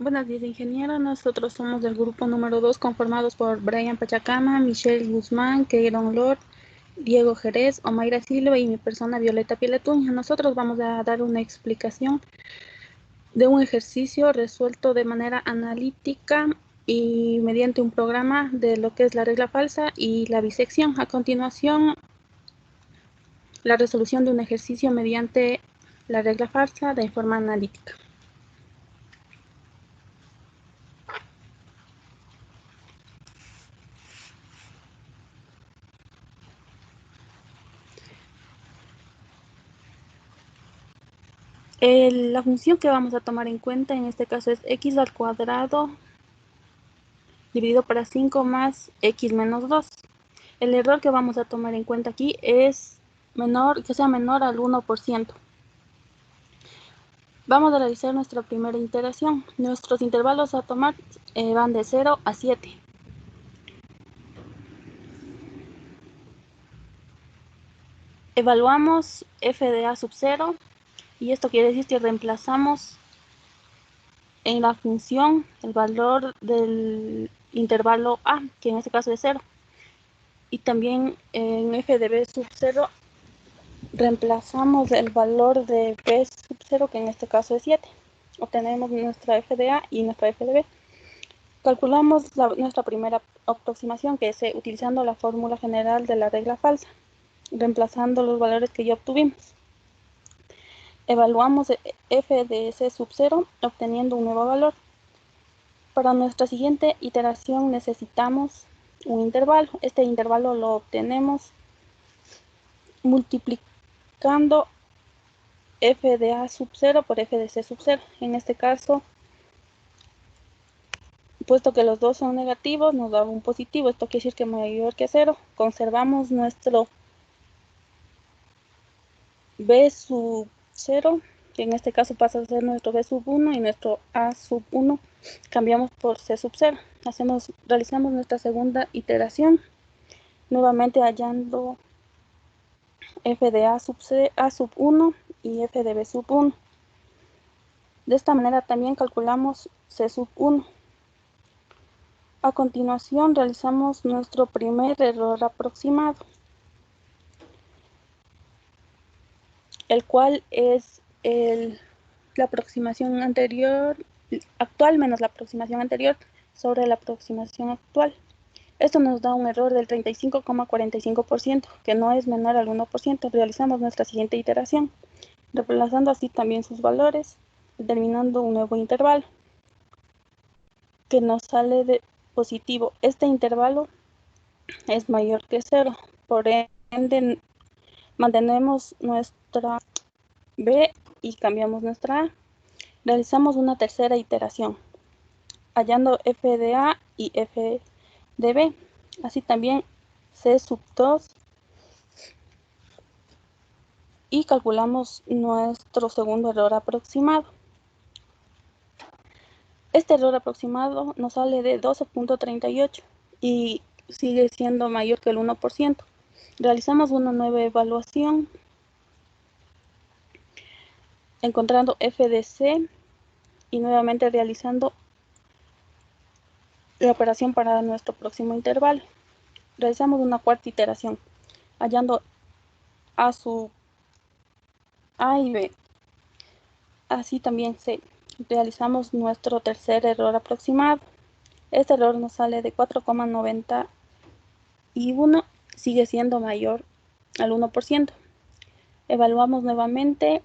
Buenos días, ingeniero. Nosotros somos del grupo número 2, conformados por Brian Pachacama, Michelle Guzmán, Keiron Lord, Diego Jerez, Omaira Silva y mi persona Violeta Piletuña. Nosotros vamos a dar una explicación de un ejercicio resuelto de manera analítica y mediante un programa de lo que es la regla falsa y la bisección. A continuación, la resolución de un ejercicio mediante la regla falsa de forma analítica. La función que vamos a tomar en cuenta en este caso es x al cuadrado dividido por 5 más x menos 2. El error que vamos a tomar en cuenta aquí es que sea menor al 1%. Vamos a realizar nuestra primera iteración. Nuestros intervalos a tomar van de 0 a 7. Evaluamos f de a sub 0 y esto quiere decir que reemplazamos en la función el valor del intervalo a, que en este caso es 0. Y también en f de b sub 0 reemplazamos el valor de b sub 0, que en este caso es 7. Obtenemos nuestra f de a y nuestra f de b. Calculamos nuestra primera aproximación, que es utilizando la fórmula general de la regla falsa, reemplazando los valores que ya obtuvimos. Evaluamos f de c sub 0, obteniendo un nuevo valor. Para nuestra siguiente iteración necesitamos un intervalo. Este intervalo lo obtenemos multiplicando f de a sub 0 por f de c sub 0. En este caso, puesto que los dos son negativos, nos da un positivo. Esto quiere decir que mayor que 0. Conservamos nuestro b sub 0, que en este caso pasa a ser nuestro b sub 1, y nuestro a sub 1 cambiamos por c sub 0. Realizamos nuestra segunda iteración, nuevamente hallando f de a sub 1 y f de b sub 1. De esta manera también calculamos c sub 1. A continuación realizamos nuestro primer error aproximado, el cual es la aproximación anterior, actual menos la aproximación anterior sobre la aproximación actual. Esto nos da un error del 35,45%, que no es menor al 1%. Realizamos nuestra siguiente iteración, reemplazando así también sus valores, determinando un nuevo intervalo, que nos sale de positivo. Este intervalo es mayor que 0, por ende mantenemos nuestra b y cambiamos nuestra a. Realizamos una tercera iteración, hallando f de a y f de b, así también c sub 2, y calculamos nuestro segundo error aproximado. Este error aproximado nos sale de 12,38 y sigue siendo mayor que el 1%. Realizamos una nueva evaluación, encontrando f de c y nuevamente realizando la operación para nuestro próximo intervalo. Realizamos una cuarta iteración, hallando a sub a y b, así también c. Realizamos nuestro tercer error aproximado. Este error nos sale de 4,91, sigue siendo mayor al 1%. Evaluamos nuevamente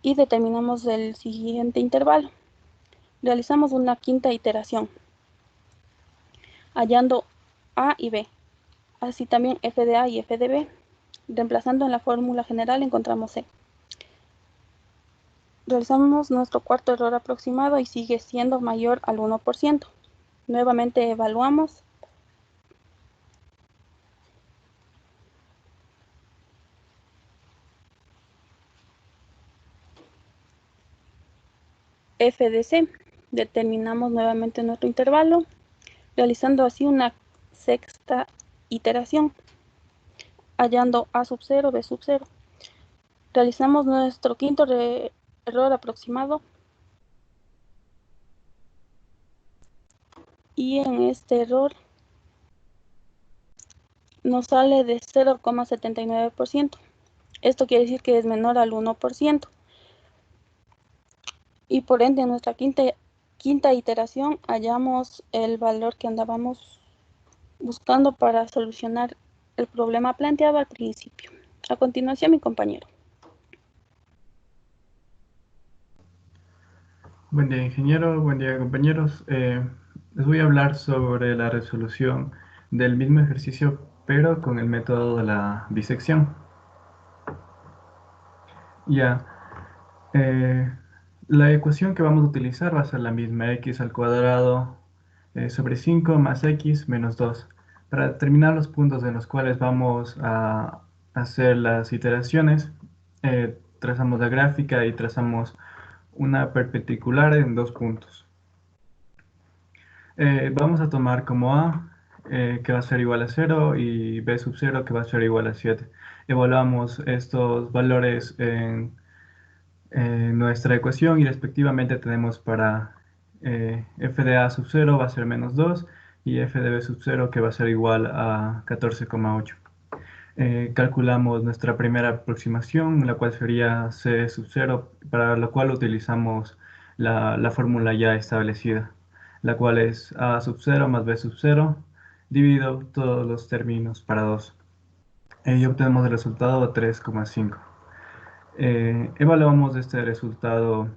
y determinamos el siguiente intervalo. Realizamos una quinta iteración, hallando a y b, así también f de a y f de b. Reemplazando en la fórmula general encontramos c. Realizamos nuestro cuarto error aproximado y sigue siendo mayor al 1%. Nuevamente evaluamos f de c. Determinamos nuevamente nuestro intervalo, realizando así una sexta iteración, hallando a sub 0, b sub 0. Realizamos nuestro quinto error aproximado. Y en este error nos sale de 0,79%. Esto quiere decir que es menor al 1%. Y por ende en nuestra quinta iteración hallamos el valor que andábamos buscando para solucionar el problema planteado al principio. A continuación, mi compañero. Buen día, ingeniero. Buen día, compañeros. Les voy a hablar sobre la resolución del mismo ejercicio, pero con el método de la disección. Ya, la ecuación que vamos a utilizar va a ser la misma, x al cuadrado sobre 5 más x menos 2. Para determinar los puntos en los cuales vamos a hacer las iteraciones, trazamos la gráfica y trazamos una perpendicular en 2 puntos. Vamos a tomar como a, que va a ser igual a 0, y b sub 0, que va a ser igual a 7. Evaluamos estos valores en nuestra ecuación y respectivamente tenemos para f de a sub 0 va a ser menos 2 y f de b sub 0 que va a ser igual a 14,8. Calculamos nuestra primera aproximación, la cual sería c sub 0, para lo cual utilizamos la fórmula ya establecida, la cual es a sub 0 más b sub 0 dividido todos los términos para 2. Y obtenemos el resultado de 3,5. Evaluamos este resultado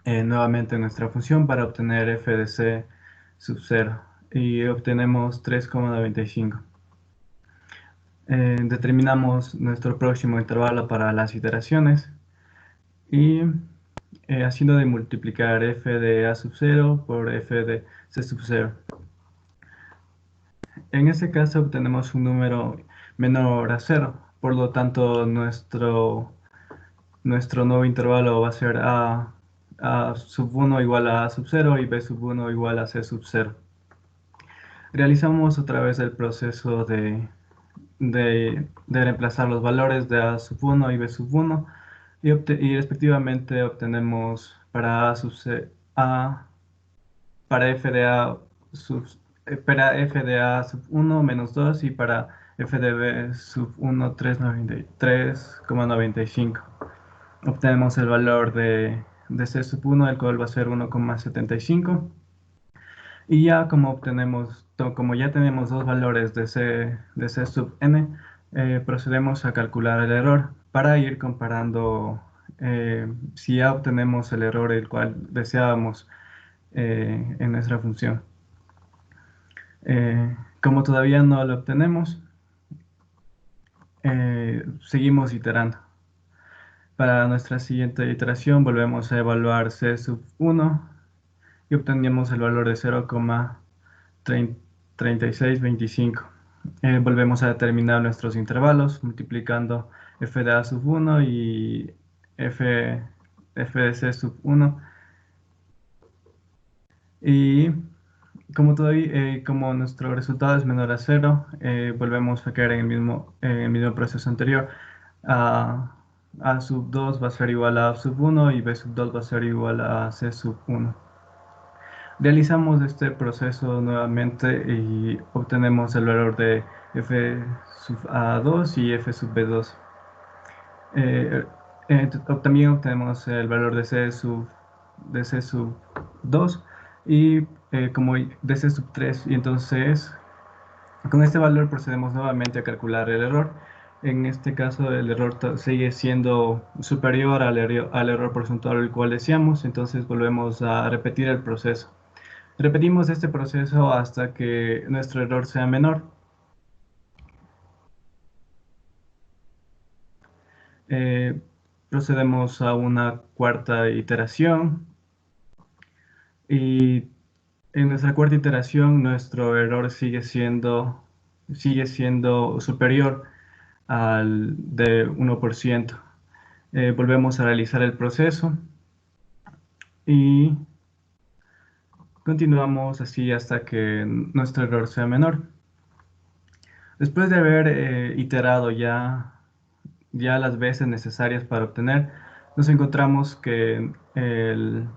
nuevamente en nuestra función para obtener f de c sub 0 y obtenemos 3,95. Determinamos nuestro próximo intervalo para las iteraciones y haciendo de multiplicar f de a sub 0 por f de c sub 0. En este caso obtenemos un número menor a 0, por lo tanto nuestro nuevo intervalo va a ser a sub 1 igual a sub 0 y b sub 1 igual a c sub 0. Realizamos otra vez el proceso de reemplazar los valores de a sub 1 y b sub 1 y respectivamente obtenemos para a sub c, para f de a sub, para f de a sub 1 menos 2 y para f de b sub 1 3,95. Obtenemos el valor de c sub 1, el cual va a ser 1,75. Y ya como ya tenemos dos valores de c sub n, procedemos a calcular el error para ir comparando si ya obtenemos el error el cual deseábamos en nuestra función. Como todavía no lo obtenemos, seguimos iterando. Para nuestra siguiente iteración volvemos a evaluar c sub 1 y obtenemos el valor de 0,3625. Volvemos a determinar nuestros intervalos multiplicando f de a sub 1 y f de c sub 1. Y como nuestro resultado es menor a 0, volvemos a caer en el mismo proceso anterior. A sub 2 va a ser igual a sub 1 y b sub 2 va a ser igual a c sub 1. Realizamos este proceso nuevamente y obtenemos el valor de f sub a2 y f sub b2. También obtenemos el valor de c sub 2 y como de c sub 3, y entonces con este valor procedemos nuevamente a calcular el error. En este caso el error sigue siendo superior al error porcentual el cual deseamos, entonces volvemos a repetir el proceso. Repetimos este proceso hasta que nuestro error sea menor. Procedemos a una cuarta iteración y en nuestra cuarta iteración nuestro error sigue siendo superior al de 1%. Volvemos a realizar el proceso y continuamos así hasta que nuestro error sea menor. Después de haber iterado ya las veces necesarias para obtener nos encontramos que en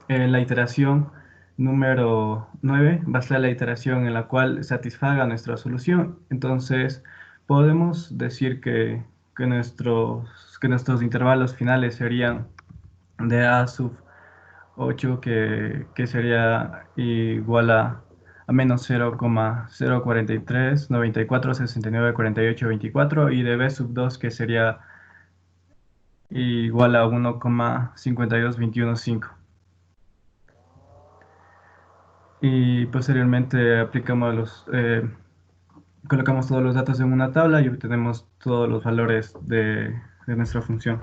la iteración número 9 va a ser la iteración en la cual satisfaga nuestra solución. Entonces, podemos decir que nuestros intervalos finales serían de A sub 8, que sería igual a menos 0,043, 94, 69, 48, 24, y de B sub 2, que sería igual a 1,52, 21, 5. Y posteriormente colocamos todos los datos en una tabla y obtenemos todos los valores de nuestra función.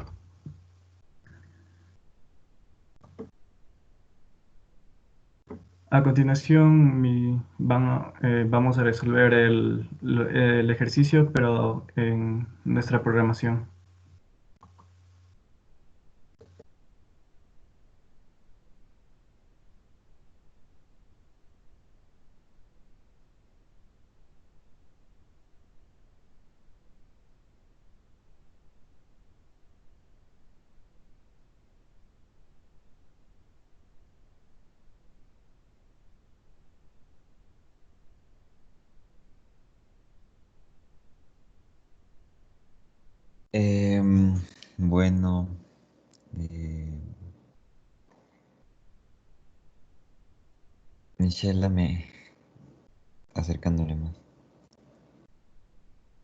A continuación, vamos a resolver el ejercicio, pero en nuestra programación. Em, bueno, eh, Michelle, me acercándole más.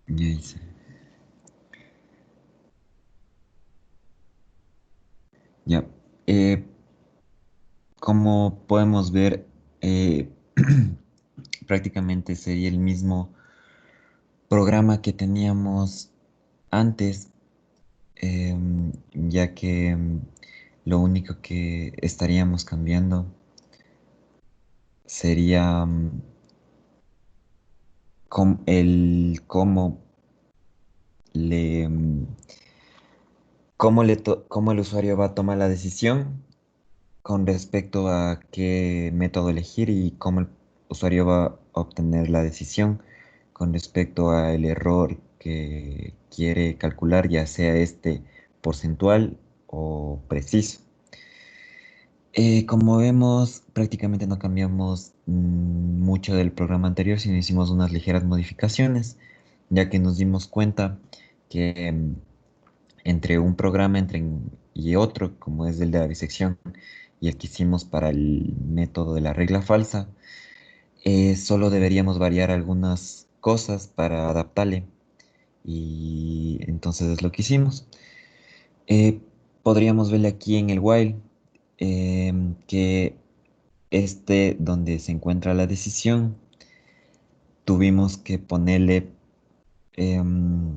Ya hice. Ya. Eh, Como podemos ver, eh, prácticamente sería el mismo programa que teníamos antes, ya que lo único que estaríamos cambiando sería el le, em, cómo el usuario va a tomar la decisión con respecto a qué método elegir y cómo el usuario va a obtener la decisión con respecto al error que quiere calcular, ya sea este porcentual o preciso. Como vemos, prácticamente no cambiamos mucho del programa anterior, sino hicimos unas ligeras modificaciones, ya que nos dimos cuenta que entre un programa y otro, como es el de la bisección y el que hicimos para el método de la regla falsa, solo deberíamos variar algunas cosas para adaptarle, y entonces es lo que hicimos. Eh, Podríamos verle aquí en el while, que donde se encuentra la decisión, tuvimos que ponerle em,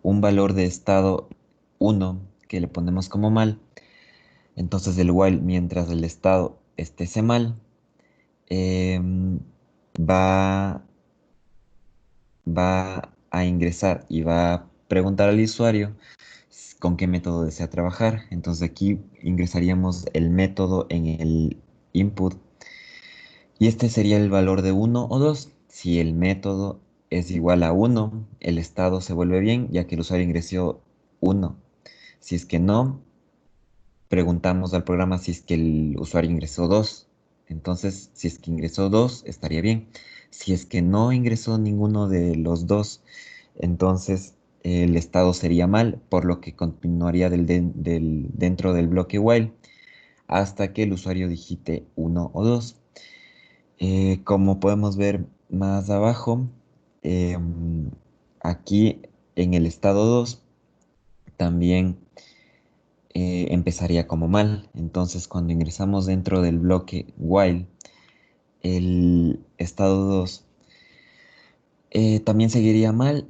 un valor de estado 1 que le ponemos como mal. Entonces el while, mientras el estado esté mal, em, va, va a ingresar y va a preguntar al usuario con qué método desea trabajar. Entonces aquí ingresaríamos el método en el input, y este sería el valor de 1 o 2. Si el método es igual a 1, el estado se vuelve bien, ya que el usuario ingresó 1. Si es que no, preguntamos al programa si es que el usuario ingresó 2. Entonces, si es que ingresó 2, estaría bien. Si es que no ingresó ninguno de los dos, entonces el estado sería mal, por lo que continuaría dentro del bloque while hasta que el usuario digite 1 o 2. Como podemos ver más abajo, aquí en el estado 2 también empezaría como mal. Entonces, cuando ingresamos dentro del bloque while, el estado 2 también seguiría mal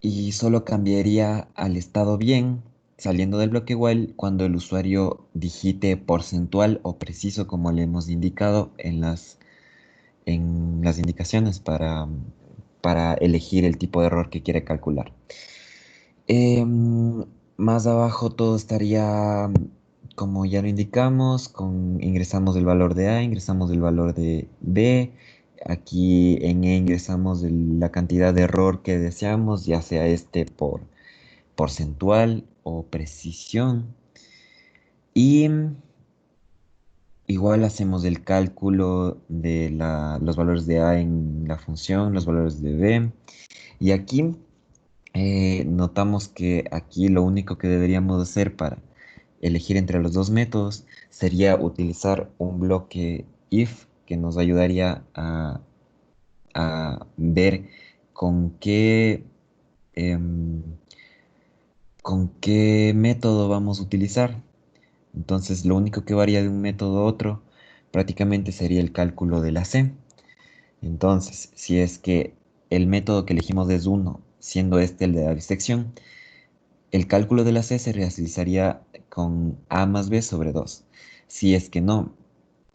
y solo cambiaría al estado bien saliendo del bloque while cuando el usuario digite porcentual o preciso, como le hemos indicado en las indicaciones para elegir el tipo de error que quiere calcular. Más abajo todo estaría como ya lo indicamos, ingresamos el valor de A, ingresamos el valor de B, aquí en E ingresamos la cantidad de error que deseamos, ya sea este porcentual o precisión. Y igual hacemos el cálculo de los valores de A en la función, los valores de B. Y aquí notamos que aquí lo único que deberíamos hacer para elegir entre los dos métodos sería utilizar un bloque if que nos ayudaría a ver con em, con qué método vamos a utilizar. Entonces, lo único que varía de un método a otro prácticamente sería el cálculo de la C. Entonces, si es que el método que elegimos es 1, siendo este el de la bisección, el cálculo de la C se realizaría con A más B sobre 2. Si es que no,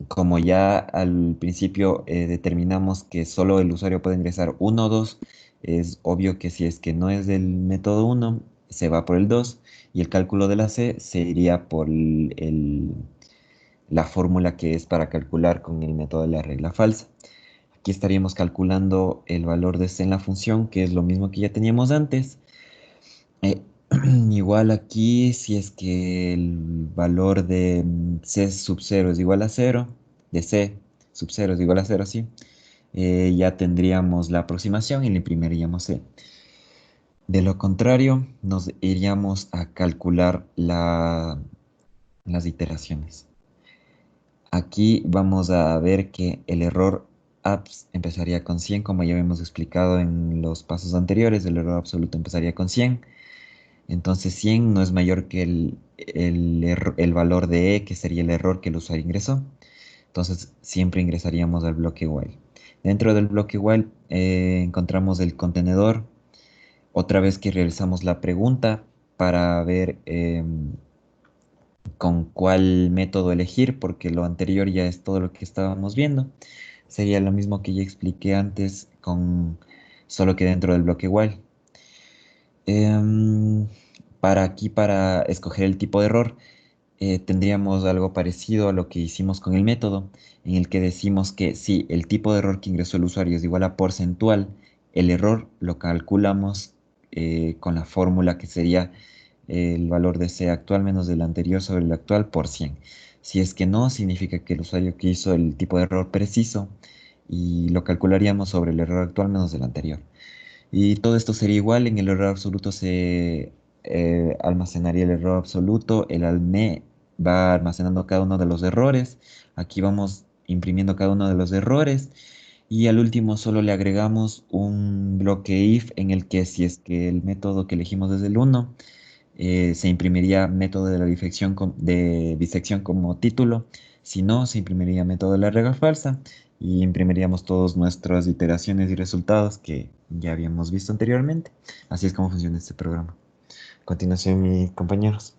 como ya al principio determinamos que solo el usuario puede ingresar 1 o 2, es obvio que si es que no es del método 1, se va por el 2 y el cálculo de la C se iría por la fórmula que es para calcular con el método de la regla falsa. Aquí estaríamos calculando el valor de C en la función, que es lo mismo que ya teníamos antes. Eh, Igual aquí, si es que el valor de C sub 0 es igual a 0, de C sub 0 es igual a 0, sí, ya tendríamos la aproximación y le imprimiríamos C. De lo contrario, nos iríamos a calcular las iteraciones. Aquí vamos a ver que el error abs empezaría con 100, como ya habíamos explicado en los pasos anteriores, el error absoluto empezaría con 100. Entonces 100 no es mayor que el valor de E, que sería el error que el usuario ingresó. Entonces siempre ingresaríamos al bloque while. Dentro del bloque while encontramos el contenedor. Otra vez que realizamos la pregunta para ver con cuál método elegir, porque lo anterior ya es todo lo que estábamos viendo. Sería lo mismo que ya expliqué antes, solo que dentro del bloque while. Para escoger el tipo de error, tendríamos algo parecido a lo que hicimos con el método, en el que decimos que si el tipo de error que ingresó el usuario es igual a porcentual, el error lo calculamos con la fórmula que sería el valor de C actual menos el anterior sobre el actual por 100. Si es que no, significa que el usuario que hizo el tipo de error preciso y lo calcularíamos sobre el error actual menos el anterior. Y todo esto sería igual, en el error absoluto se almacenaría el error absoluto, el alme va almacenando cada uno de los errores, aquí vamos imprimiendo cada uno de los errores y al último solo le agregamos un bloque if en el que si es que el método que elegimos es el 1, se imprimiría método de la de bisección como título, si no, se imprimiría método de la regla falsa y imprimiríamos todas nuestras iteraciones y resultados que ya habíamos visto anteriormente. Así es como funciona este programa. A continuación, mis compañeros.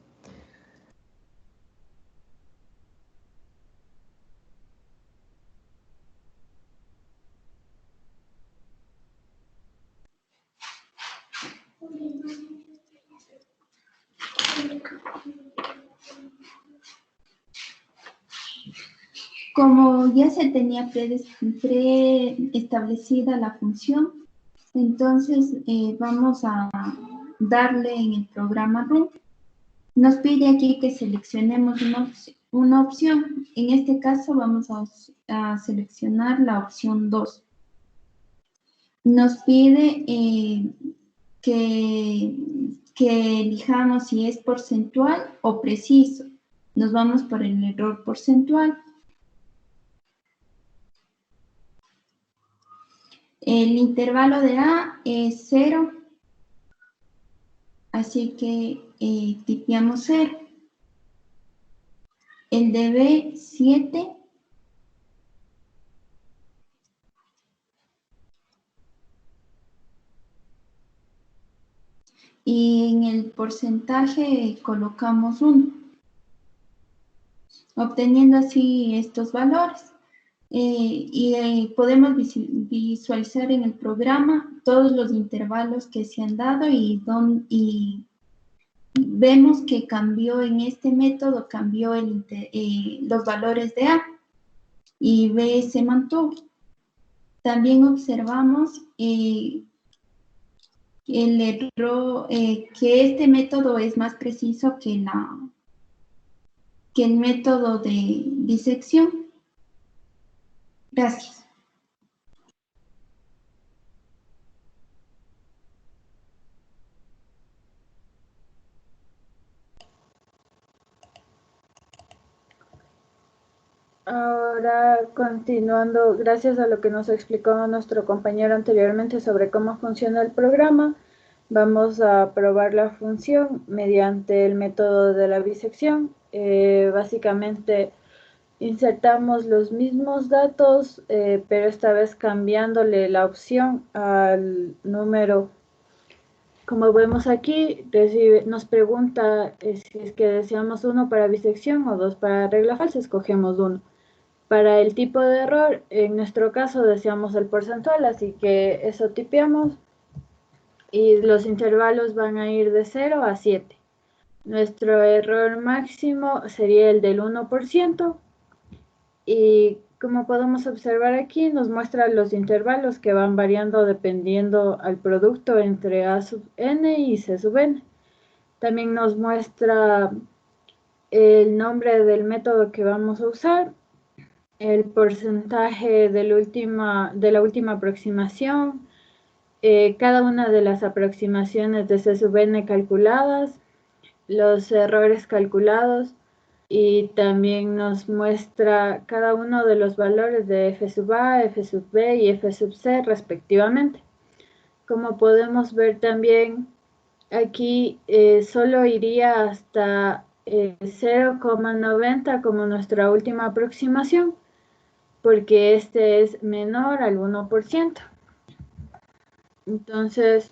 Como ya se tenía preestablecida la función, entonces vamos a darle en el programa Run. Nos pide aquí que seleccionemos una opción. En este caso vamos a seleccionar la opción 2. Nos pide que elijamos si es porcentual o preciso. Nos vamos por el error porcentual. El intervalo de A es 0, así que tipeamos 0. El de B, 7. Y en el porcentaje colocamos 1, obteniendo así estos valores. Podemos visualizar en el programa todos los intervalos que se han dado y vemos que cambió en este método, cambió los valores de A y B se mantuvo. También observamos el error, que este método es más preciso que el método de disección. Gracias. Ahora, continuando, gracias a lo que nos explicó nuestro compañero anteriormente sobre cómo funciona el programa, vamos a probar la función mediante el método de la bisección. Básicamente, insertamos los mismos datos, pero esta vez cambiándole la opción al número. Como vemos aquí, nos pregunta si es que deseamos uno para bisección o dos para regla falsa, escogemos uno. Para el tipo de error, en nuestro caso deseamos el porcentual, así que eso tipeamos y los intervalos van a ir de 0 a 7. Nuestro error máximo sería el del 1% y como podemos observar aquí, nos muestra los intervalos que van variando dependiendo al producto entre A sub n y C sub n. También nos muestra el nombre del método que vamos a usar, el porcentaje de la última aproximación, cada una de las aproximaciones de C sub n calculadas, los errores calculados y también nos muestra cada uno de los valores de f sub a, f sub b y f sub c respectivamente. Como podemos ver también aquí solo iría hasta 0,90 como nuestra última aproximación, porque este es menor al 1%. Entonces,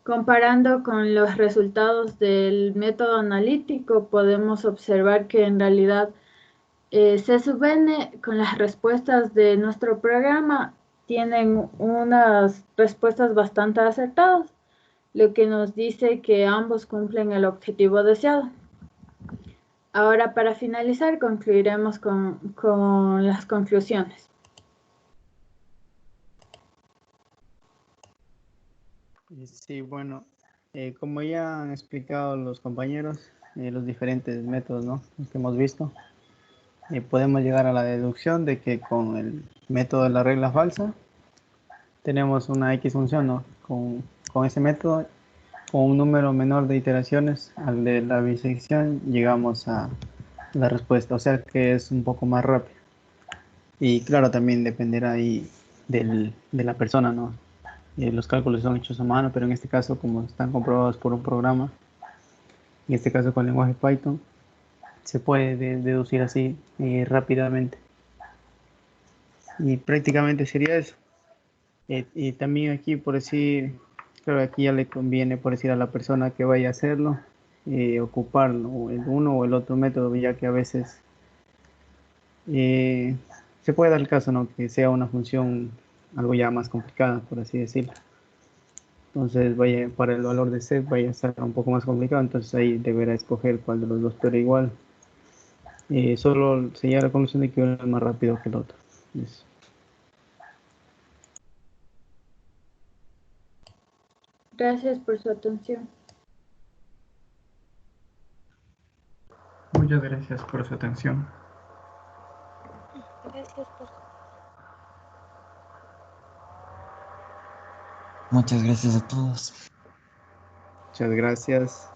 comparando con los resultados del método analítico, podemos observar que en realidad C sub n con las respuestas de nuestro programa tienen unas respuestas bastante acertadas, lo que nos dice que ambos cumplen el objetivo deseado. Ahora, para finalizar, concluiremos con las conclusiones. Sí, bueno, como ya han explicado los compañeros, los diferentes métodos, ¿no?, que hemos visto, podemos llegar a la deducción de que con el método de la regla falsa tenemos una X función, ¿no? Con ese método, con un número menor de iteraciones al de la bisección, llegamos a la respuesta, o sea que es un poco más rápido. Y claro, también dependerá ahí de la persona, ¿no? Los cálculos son hechos a mano, pero en este caso, como están comprobados por un programa, en este caso con lenguaje Python, se puede deducir así rápidamente. Y prácticamente sería eso. Y también aquí, por decir, claro, aquí ya le conviene, por decir, a la persona que vaya a hacerlo, ocupar el uno o el otro método, ya que a veces se puede dar el caso, ¿no?, que sea una función algo ya más complicada, por así decirlo. Entonces, vaya, para el valor de C vaya a estar un poco más complicado, entonces ahí deberá escoger cuál de los dos, pero igual solo se llega a la conclusión de que uno es más rápido que el otro. Eso. Gracias por su atención. Muchas gracias por su atención. Gracias por Muchas gracias a todos. Muchas gracias.